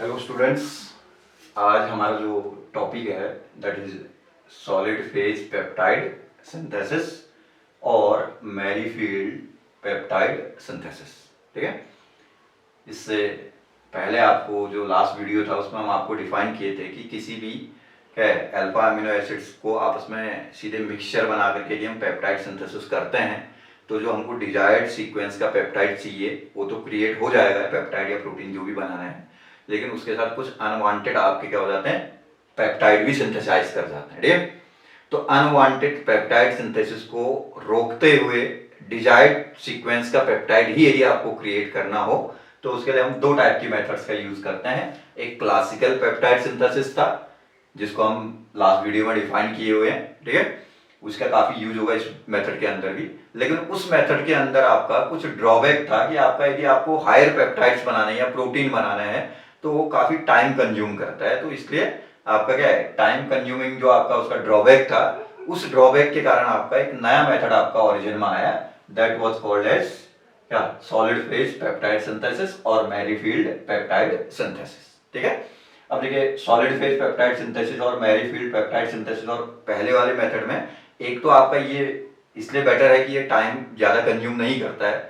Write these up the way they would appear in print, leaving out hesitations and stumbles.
Hello students, आज हमारा जो टॉपिक है that is solid phase peptide synthesis और मैरीफील्ड पेप्टाइड सिंथेसिस। ठीक है, इससे पहले आपको जो लास्ट वीडियो था उसमें हम आपको डिफाइन किए थे कि किसी भी क्या है अल्फा अमीनो एसिड्स को आपस में सीधे मिक्सचर बना करके यदि हम पेप्टाइड सिंथेसिस करते हैं तो जो हमको डिजायर्ड सीक्वेंस का पेप्टाइड चाहिए वो तो क्रिएट हो जाएगा, पेप्टाइड या प्रोटीन जो भी बनाना है, लेकिन उसके साथ कुछ अनवांटेड आपके क्या हो जाते हैं, पेप्टाइड भी सिंथेसाइज कर जाते हैं। ठीक है, तो अनवांटेड पेप्टाइड सिंथेसिस को रोकते हुए डिजायर्ड सीक्वेंस का पेप्टाइड ही यदि आपको क्रिएट करना हो तो उसके लिए हम दो टाइप की मेथड्स का यूज करते हैं। एक क्लासिकल पेप्टाइड सिंथेसिस था जिसको हम लास्ट वीडियो में डिफाइन किए हुए हैं। ठीक है, उसका काफी यूज होगा इस मेथड के अंदर भी, लेकिन उस मेथड के अंदर आपका कुछ ड्रॉबैक था कि आपका यदि आपको हायर पेप्टाइड्स बनाने या प्रोटीन बनाना है तो वो काफी टाइम कंज्यूम करता है। तो इसलिए आपका क्या है, टाइम कंज्यूमिंग जो आपका उसका ड्रॉबैक था, उस ड्रॉबैक के कारण आपका एक नया मेथड आपका ओरिजिन में आया, दैट वाज कॉल्ड एज क्या, सॉलिड फेज पेप्टाइड सिंथेसिस और मैरीफील्ड पेप्टाइड सिंथेसिस। ठीक है, अब देखिए सॉलिड फेज पेप्टाइड सिंथेसिस और मैरीफील्ड पेप्टाइड सिंथेसिस और पहले वाले मेथड में एक तो आपका ये इसलिए बेटर है कि ये टाइम ज्यादा कंज्यूम नहीं करता है,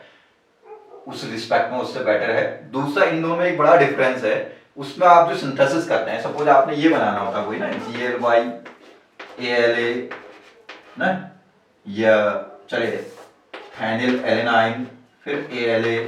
उस रिस्पेक्ट में उससे बेटर है। दूसरा, इन दोनों में एक बड़ा डिफरेंस है, उसमें आप जो सिंथेसिस करते हैं, सपोज आपने ये बनाना होता कोई ना GLY ALA ना, या चलिए फेनिल एलेनाइन फिर ALA,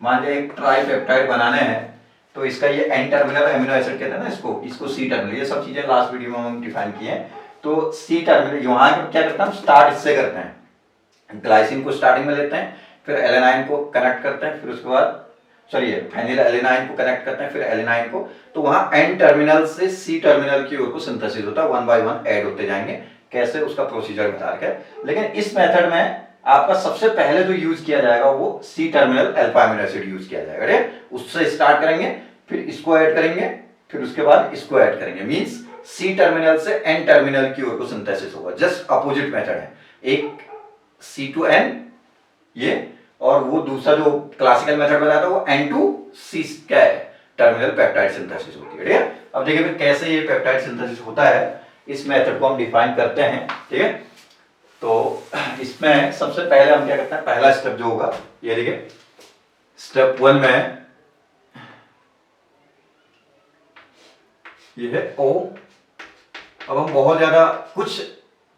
मान लिया एक ट्राई पेप्टाइड बनाने हैं तो इसका ये एन टर्मिनल एमिनो एसिड कहते हैं ना, इसको सी टर्मिनल, ये सब चीजें लास्ट वीडियो में हम डिफाइन किए हैं। तो सी टर्मिनल यहाँ क्या करते हैं, हम स्टार्ट इससे करते हैं, ग्लाइसिन को स्टार्टिंग में लेते हैं, फिर एलेनाइन को कनेक्ट करते हैं, फिर उसके बाद चलिए फेनिल एलेनाइन को कनेक्ट करते हैं, फिर एलेनाइन को, तो वहां एन टर्मिनल से सी टर्मिनल की ओर को सिंथेसिस होता है, वन बाय वन ऐड होते जाएंगे, कैसे उसका प्रोसीजर बता के। लेकिन इस मेथड में आपका सबसे पहले जो यूज किया जाएगा वो C terminal alpha amino acid use किया जाएगा। ठीक, उससे स्टार्ट करेंगे, फिर इसको ऐड करेंगे, फिर उसके बाद इसको ऐड करेंगे, मींस सी टर्मिनल से एन टर्मिनल की ओर को सिंथेसिस होगा। जस्ट अपोजिट मेथड है, एक C to N ये, और वो दूसरा जो क्लासिकल मेथड बताया था वो N to C क्या है, टर्मिनल पेप्टाइड सिंथेसिस होती है। ठीक है, अब देखिए फिर कैसे ये पेप्टाइड सिंथेसिस होता है, इस मेथड को हम डिफाइन करते हैं। ठीक है, तो इसमें सबसे पहले हम क्या करते हैं, पहला स्टेप जो होगा ये देखिए, स्टेप 1 में ये है O। अब हम बहुत ज्यादा कुछ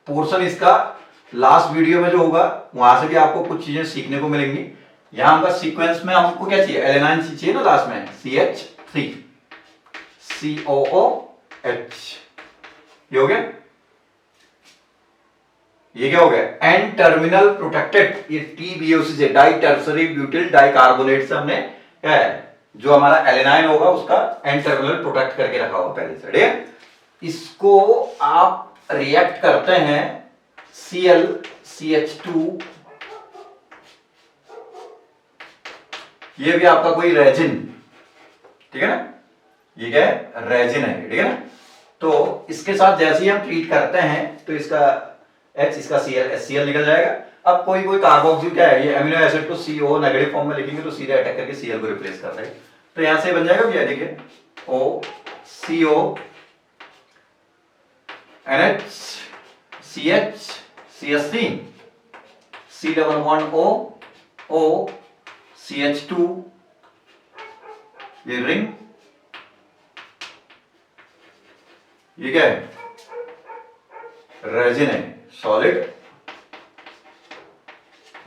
पोर्शन इसका लास्ट वीडियो में जो होगा वहां से भी आपको कुछ चीजें सीखने को मिलेंगी। यहां का सीक्वेंस में हमको क्या चाहिए, एलेनाइन चाहिए ना, लास्ट में CH3 COOH, ये हो गया, ये क्या हो गया, एन टर्मिनल प्रोटेक्टेड, ये TBOC से डाई टर्सरी ब्यूटिल डाइकार्बोनेट से हमने क्या है, जो हमारा एलेनाइन होगा उसका एन टर्मिनल प्रोटेक्ट करके रखा होगा पहले से। ठीक है, इसको आप रिएक्ट करते हैं Cl CH2, ये भी आपका कोई रेजिन, ठीक है ना, ये क्या है, रेजिन है। ठीक है ना, तो इसके साथ जैसे ही हम ट्रीट करते हैं तो इसका H, इसका Cl निकल जाएगा। अब कोई कार्बोक्सिल क्या है, ये अमीनो एसिड को CO नेगेटिव फॉर्म में लिखेंगे तो सीधे अटैक करके Cl को रिप्लेस कर देगा, तो यहां से बन जाएगा क्या, देखिए OCO NH CH CH3 C double bond O CH2, ये रिंग, ये क्या है, रेजिन है, सॉलिड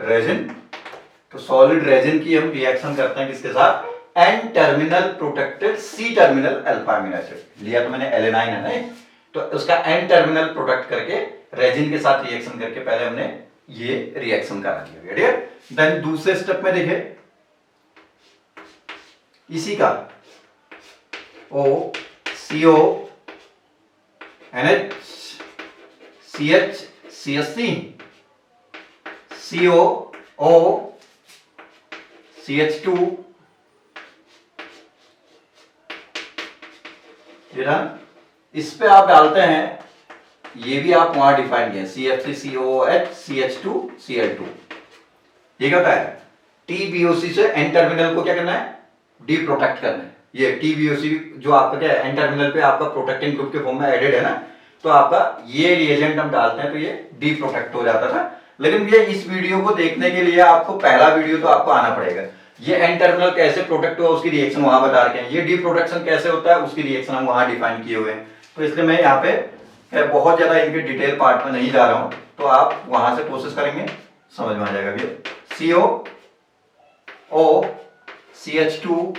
रेजिन। तो सॉलिड रेजिन की हम रिएक्शन करते हैं किसके साथ, N terminal protected C terminal alpha amino acid लिया, तो मैंने एलेनाइन है ना, तो उसका एन टर्मिनल प्रोटेक्ट करके रेजिन के साथ रिएक्शन करके पहले हमने ये रिएक्शन करा दिया। ठीक है, देन दूसरे स्टेप में देखिए इसी का OCO NH CH CH3 COO CH2, ये ना, इस पे आप डालते हैं, ये भी आप वहां डिफाइन किए CF3COOH CH2 Cl2, ये क्या होता है, TBOC से एन टर्मिनल को क्या करना है, डी प्रोटेक्ट करना है, ये TBOC जो आपका क्या है एन टर्मिनल पे आपका प्रोटेक्टिंग ग्रुप के फॉर्म में एडेड है ना, तो आपका ये रिएजेंट हम डालते हैं तो ये डी प्रोटेक्ट हो जाता था। लेकिन ये इस वीडियो को देखने के लिए आपको पहला वीडियो तो आपको आना पड़ेगा। ये एन टर्मिनल कैसे प्रोटेक्ट हुआ उसकी रिएक्शन वहां बता रखे हैं, ये डी प्रोटेक्शन कैसे होता है उसकी रिएक्शन हम वहां डिफाइन किए हुए हैं। तो इसलिए मैं यहाँ पे बहुत ज्यादा इनके डिटेल पार्ट में नहीं जा रहा हूं, तो आप वहां से कोशिश करेंगे समझ में आ जाएगा भैया। COOCH2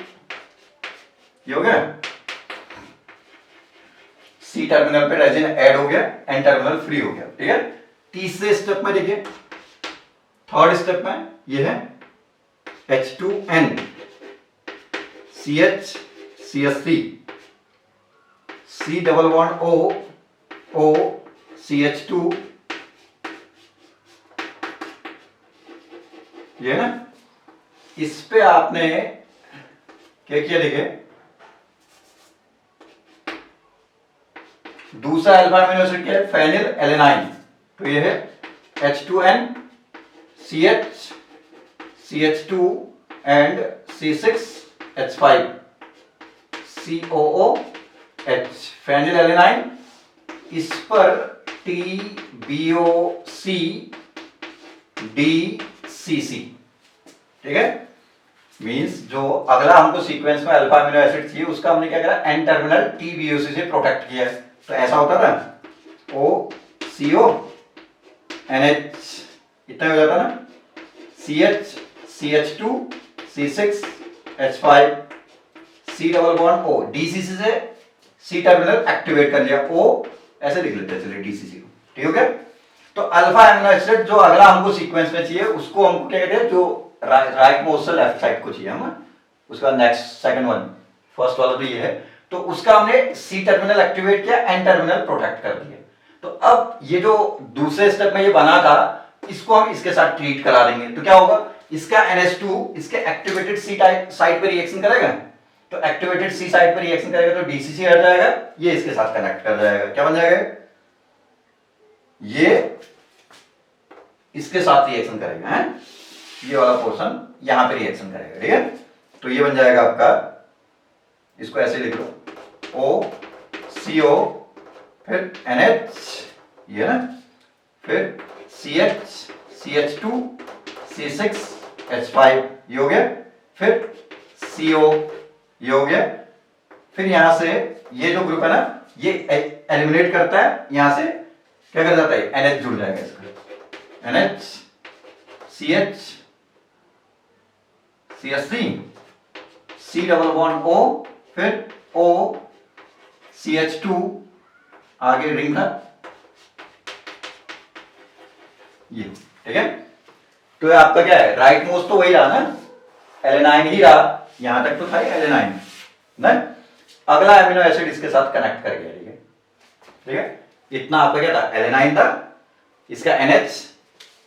ये हो गया, सी टर्मिनल पे रेजिन ऐड हो गया, एन टर्मिनल फ्री हो गया, ठीक है। तीसरे स्टेप में देखिए, थर्ड स्टेप में ये है H2N CH CH3 C double bond O O CH2 ये ना, इस पे आपने क्या किया देखिए, दूसरा अल्फा अमीनो एसिड क्या है फेनिल एलेनाइन, तो ये है H2N CH CH2 and C6H5 COOH phenylalanine, इस पर TBOC DCC, ठीक है। मींस जो अगला हमको सीक्वेंस में अल्फा अमीनो एसिड चाहिए उसका हमने क्या करा, एन टर्मिनल TBOC से प्रोटेक्ट किया है। तो ऐसा होता था OCO NH इतना हो जाता ना, CH CH2 C6H5 C double bond O, DCC से C टर्मिनल एक्टिवेट कर लिया, O ऐसे लिख लेते हैं चलिए DCC को, ठीक हो गया। तो अल्फा अमीनो एसिड जो अगला हमको सीक्वेंस में चाहिए उसको हमको क्या कहते हैं, जो राइट मोस्ट से लेफ्ट साइड को चाहिए हमें, उसका नेक्स्ट सेकंड वन, फर्स्ट वाला तो ये है, तो उसका हमने सी टर्मिनल एक्टिवेट किया, एन टर्मिनल प्रोटेक्ट कर दिया। तो अब ये जो दूसरे स्टेप में ये बना था इसको हम इसके साथ ट्रीट करा देंगे, तो क्या होगा, इसका NH2 इसके एक्टिवेटेड सी साइड पे रिएक्शन करेगा, तो एक्टिवेटेड सी साइड पे रिएक्शन करेगा तो DCC हट जाएगा, ये इसके साथ कनेक्ट कर जाएगा, क्या बन जाएगा, ये इसके साथ रिएक्शन करेगा है, ये वाला पोर्शन यहां पे रिएक्शन करेगा, ठीक है। तो ये बन जाएगा आपका, इसको ऐसे लिख लो OCO फिर NH ये ना, फिर CH CH2 C6H5 ये हो गया, फिर CO ये हो गया, फिर यहां से ये जो ग्रुप है ना ये एलिमिनेट करता है, यहां से क्या कर जाता है NH जुड़ जाएगा इसका, NH CH CH3 C double bond O फिर O CH2 आगे रिंग था ये, ठीक है। तो आपका क्या है, राइट मोस्ट तो वही रहा ना, एलेनाइन ही रहा, यहां तक तो था एलेनाइन ना। अगला एमिनो एसिड इसके साथ कनेक्ट कर गया, ठीक है, ठीक है। इतना आपका क्या था, एलेनाइन था, इसका NH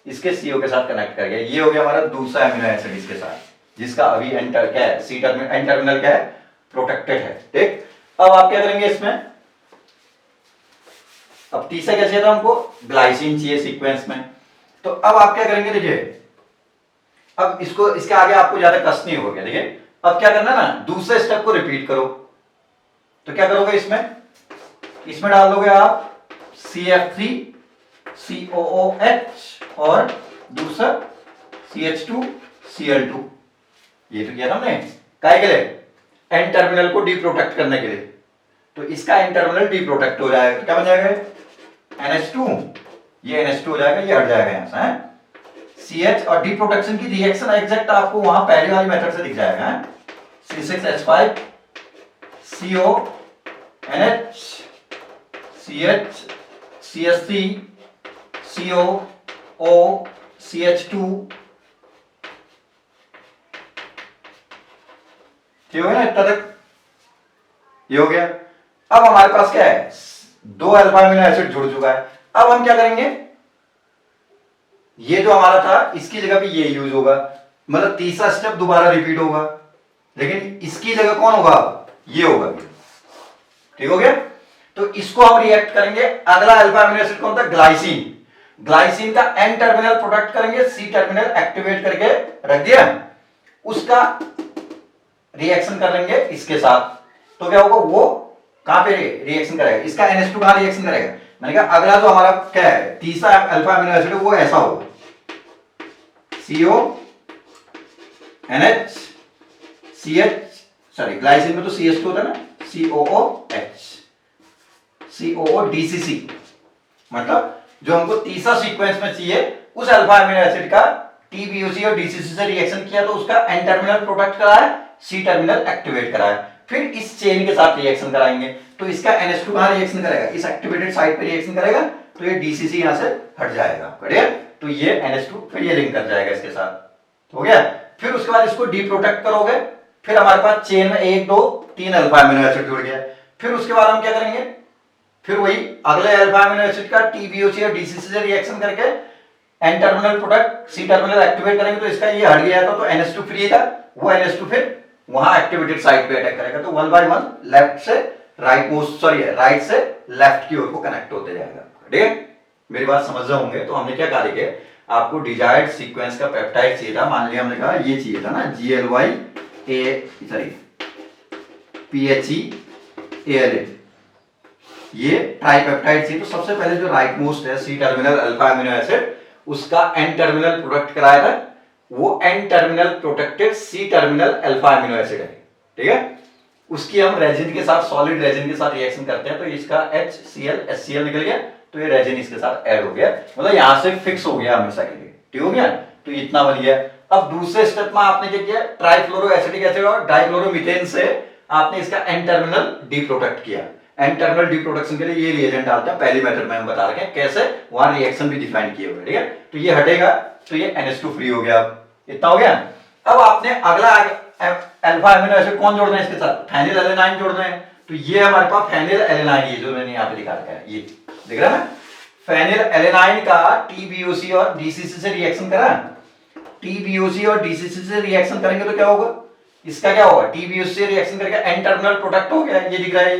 इसके CO के साथ कनेक्ट कर गया, ये हो गया हमारा दूसरा एमिनो एसिड इसके साथ, जिसका अभी एंटर क्या है, सी टर्मिनल एन टर्मिनल क्या है प्रोटेक्टेड है, ठीक। अब आप क्या करेंगे इसमें, अब तीसरा क्या चाहिए था हमको, ग्लाइसिन चाहिए सीक्वेंस में, तो अब आप क्या करेंगे देखिए, अब इसको इसके आगे आपको ज्यादा कष्ट नहीं होगा, देखिए अब क्या करना ना, दूसरे स्टेप को रिपीट करो, तो क्या करोगे इसमें डाल दोगे आप CF3 COOH और दूसरा CH2 Cl2, ये तो किया था हमने काहे के लिए, एन टर्मिनल को डीप्रोटेक्ट करने के लिए, तो इसका एन टर्मिनल डीप्रोटेक्ट हो जाएगा, क्या बन जाएगा NH2, ये NH2 हो जाएगा, ये हट जाएगा यहां से है? CH और डीप्रोटेक्शन की रिएक्शन एग्जैक्ट आपको वहां पहले वाली मेथड से दिख जाएगा है? C6H5 CO NH CH CH3 CO O CH2, ठीक हो गया ना इतना तक, ये हो गया। अब हमारे पास क्या है, दो अल्फा अमीनो एसिड जुड़ चुका है, अब हम क्या करेंगे, ये जो हमारा था इसकी जगह पे ये यूज होगा, मतलब तीसरा स्टेप दोबारा रिपीट होगा, लेकिन इसकी जगह कौन होगा, ये होगा, ठीक हो गया। तो इसको हम रिएक्ट करेंगे, अगला अल्फा अमीनो एसिड कौन था, ग्लाइसिन, ग्लाइसिन का एन टर्मिनल प्रोटेक्ट करेंगे, सी टर्मिनल एक्टिवेट करके रख दिया, उसका रिएक्शन कर लेंगे इसके साथ, तो क्या होगा, वो कहां पे रिएक्शन करेगा, इसका NH2 कहां रिएक्शन करेगा। मैंने कहा अगला जो हमारा क्या है तीसरा अल्फा अमीनो एसिड वो ऐसा होगा, CO NH CH, sorry glycine में तो CH2 होता है ना, COOH COODCC, मतलब जो हमको तीसरा सीक्वेंस में चाहिए उस अल्फा अमीनो एसिड का TBOC और DCC से रिएक्शन किया तो उसका N टर्मिनल प्रोडक्ट कराया, C टर्मिनल एक्टिवेट कराया, फिर इस चेन के साथ रिएक्शन कराएंगे तो इसका NH2 कहां रिएक्शन करेगा, इस एक्टिवेटेड साइड पे रिएक्शन करेगा, तो ये DCC यहां से हट जाएगा, बढ़िया, तो ये NH2 फिर ये लिंक कर जाएगा इसके साथ, हो गया। फिर उसके बाद इसको डीप्रोटेक्ट करोगे, फिर हमारे पास चेन में 1 2 3 अल्फा अमीनो एसिड जुड़ गया। फिर उसके बाद हम क्या करेंगे, फिर वही अगले अल्फा अमीनो एसिड का TBOC और DCC से रिएक्शन करके N terminal product C terminal activate करेंगे तो इसका ये हट गया था तो NH2 फ्री था, वो NH2 फिर वहां एक्टिवेटेड साइड पे अटैक करेगा, तो 1 बाय 1 लेफ्ट से राइट मोस्ट, सॉरी राइट से लेफ्ट की ओर को कनेक्ट होते जाएगा, ठीक है। मेरी बात समझ रहे होंगे। तो हमने क्या कार्य किया, आपको डिजायर्ड सीक्वेंस का पेप्टाइड चाहिए था, मान लिया हमने कहा ये चाहिए था ना GLY PHE ALA, ये ट्राइपेप्टाइड चाहिए, तो सबसे पहले जो राइट मोस्ट है C terminal alpha amino acid उसका N टर्मिनल प्रोडक्ट कराया था, वो N terminal protected C terminal alpha amino acid है, ठीक है। उसकी हम रेजिन के साथ, सॉलिड रेजिन के साथ रिएक्शन करते हैं तो इसका HCl HCl निकल गया, तो ये रेजिन इसके साथ ऐड हो गया, मतलब यहां से फिक्स हो गया हमेशा के लिए, ठीक हो गया, तो इतना बन गया। अब दूसरे स्टेप में आपने क्या किया, ट्राइफ्लोरो एसिटिक एसिड और डाइक्लोरोमीथेन से आपने इसका N टर्मिनल डीप्रोटेक्ट किया। N टर्मिनल डीप्रोटेक्शन के लिए ये रिएजेंट डालते हैं, पहली मेथड में हम बता रखे हैं कैसे, वहां रिएक्शन भी डिफाइन किए हुए, ठीक है। तो ये हटेगा तो ये NH2 फ्री हो गया, इतना हो गया। अब आपने अगला अल्फा अमीनो एसिड कौन जोड़ना है इसके साथ, फेनिल एलेनाइन जोड़ना है, तो ये हमारे पास फेनिल एलेनाइन, ये जो मैंने यहाँ पे दिखा रखा है, ये दिख रहा है ना, फेनिल एलेनाइन का TBOC और DCC से रिएक्शन करा, TBOC और DCC से रिएक्शन करेंगे तो क्या होगा, इसका क्या होगा, TBOC से रिएक्शन करके N टर्मिनल प्रोडक्ट हो गया, ये दिख रहा है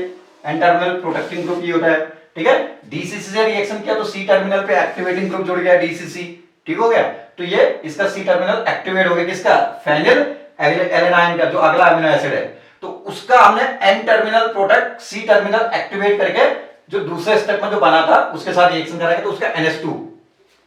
N टर्मिनल प्रोटेक्टिंग ग्रुप ये होता है, ठीक है। DCC से रिएक्शन किया तो C टर्मिनल पे एक्टिवेटिंग ग्रुप जुड़ गया DCC, ठीक हो गया, तो ये इसका C टर्मिनल एक्टिवेट हो गया, किसका, फेनिल एलेनाइन का जो अगला अमीनो एसिड है, तो उसका हमने N terminal product C terminal activate करके जो दूसरे स्टेप में जो बना था उसके साथ रिएक्शन कराएंगे तो उसका NH2,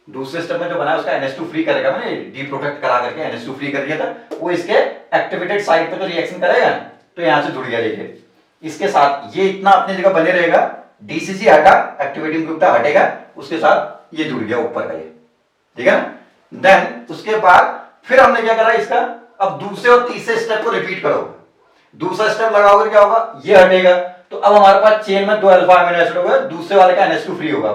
दूसरे स्टेप में जो बना है उसका NH2 फ्री करेगा, मैंने डीप्रोटेक्ट करा करके NH2 फ्री कर दिया था, वो इसके एक्टिवेटेड साइड पे तो रिएक्शन करेगा, तो यहां से जुड़ गया, देखिए इसके साथ ये इतना अपनी जगह बने रहेगा, DCC हटा, एक्टिवेटिंग ग्रुप हटेगा, उसके साथ ये जुड़ गया ऊपर का ये, ठीक है ना। देन उसके बाद फिर हमने क्या करा इसका, अब दूसरे और तीसरे स्टेप को रिपीट करो, दूसरा स्टेप लगाओगे क्या होगा, ये हटेगा, तो अब हमारे पास चेन में 2 अल्फा अमीनो एसिड हो गए, दूसरे वाले का NH2 फ्री होगा,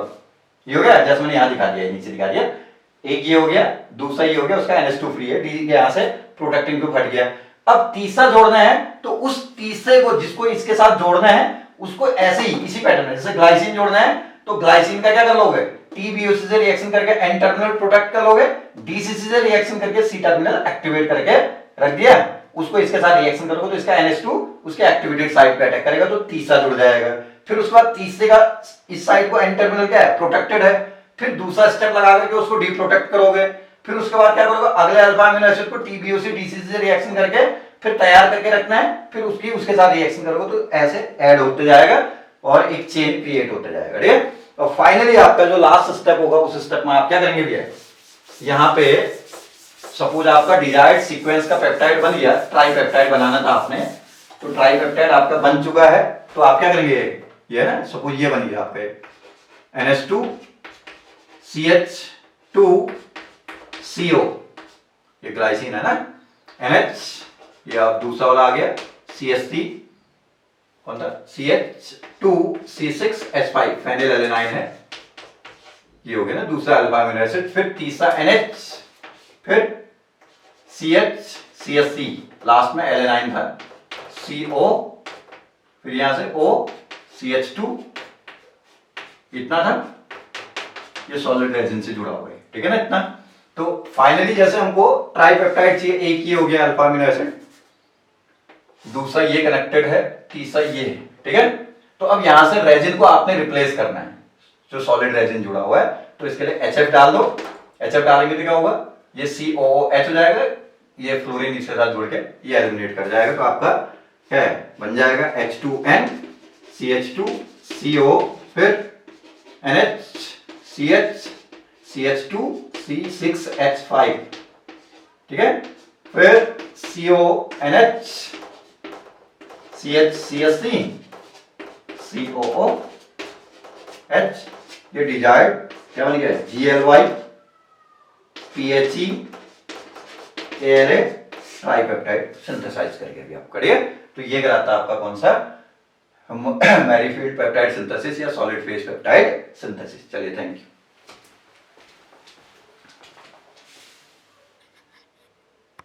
ये हो गया, जैसे मैंने यहां दिखा दिया, नीचे दिखा दिया, एक ये हो गया, दूसरा ये हो गया, उसका NH2 फ्री है, डी यहां से प्रोटेक्टिंग ग्रुप हट गया। अब तीसरा जोड़ना है तो उस तीसरे को जिसको इसके साथ जोड़ना है उसको ऐसे ही इसी पैटर्न में, जैसे ग्लाइसिन जोड़ना है तो ग्लाइसिन का क्या कर लोगे, TBOC से रिएक्शन करके N टर्मिनल प्रोटेक्ट कर लोगे, DCC से रिएक्शन करके C टर्मिनल एक्टिवेट करके रख दिया, उसको इसके साथ रिएक्शन करोगे तो इसका NH2 उसके एक्टिवेटेड साइड पे अटैक करेगा, तो तीसरा जुड़ जाएगा। फिर उसके बाद तीसरे का इस साइड को N टर्मिनल क्या है, प्रोटेक्टेड है, फिर दूसरा स्टेप लगा करके उसको डीप्रोटेक्ट करोगे, फिर उसके बाद क्या करोगे, अगले अल्फा अमीनो एसिड को TBOC DCC से रिएक्शन करके फिर तैयार करके रखना है, फिर उसके साथ रिएक्शन करोगे तो ऐसे ऐड होते जाएगा और एक चेन क्रिएट होते जाएगा, ठीक है। और फाइनली आपका जो लास्ट स्टेप होगा उस स्टेप में आप क्या करेंगे भैया, यहाँ पे सपोज आपका डिजायर्ड सीक्वेंस का पेप्टाइड बन गया, ट्राइपेप्टाइड बनाना था आपने, तो ट्राइपेप्टाइड आपका बन चुका है, तो आप क्या करेंगे, ये ना सपोज ये बन गया आपके NH2 CH2 CO, ये ग्लाइसिन है ना, NH, ये आप दूसरा वाला आ गया CH3, कौन था, CH2 C6H5 फेनिल एलेनाइन है, ये हो गया ना दूसरा अल्फा अमीनो एसिड, फिर तीसरा NH, फिर CH CH3, लास्ट में एलेनाइन था, CO, फिर यहां से O CH2, इतना था, ये सॉलिड रेजिन से जुड़ा हुआ है, ठीक है ना इतना। तो फाइनली जैसे हमको ट्राइपेप्टाइड चाहिए, एक ये हो गया अल्फा अमीनो एसिड, दूसरा ये कनेक्टेड है, तीसरा ये है, ठीक है। तो अब यहां से रेजिन को आपने रिप्लेस करना है, जो सॉलिड रेजिन जुड़ा हुआ है, तो इसके लिए HF डाल दो, HF डालेंगे तो क्या होगा, ये COOH हो जाएगा, ये फ्लोरीन इसके साथ जुड़ के ये एलिमिनेट कर जाएगा, तो आपका क्या है बन जाएगा H2N CH2CO फिर NH CH CH2 C6H5, ठीक है, फिर CONH CH COOH, ये डिजाइड क्या बन गया GLY PHE ALA tripeptide synthesize करके अभी आप करिए। तो ये कराता है आपका कौन सा मैरीफील्ड पेप्टाइड सिंथेसिस या सॉलिड फेज पेप्टाइड सिंथेसिस। चलिए थैंक यू।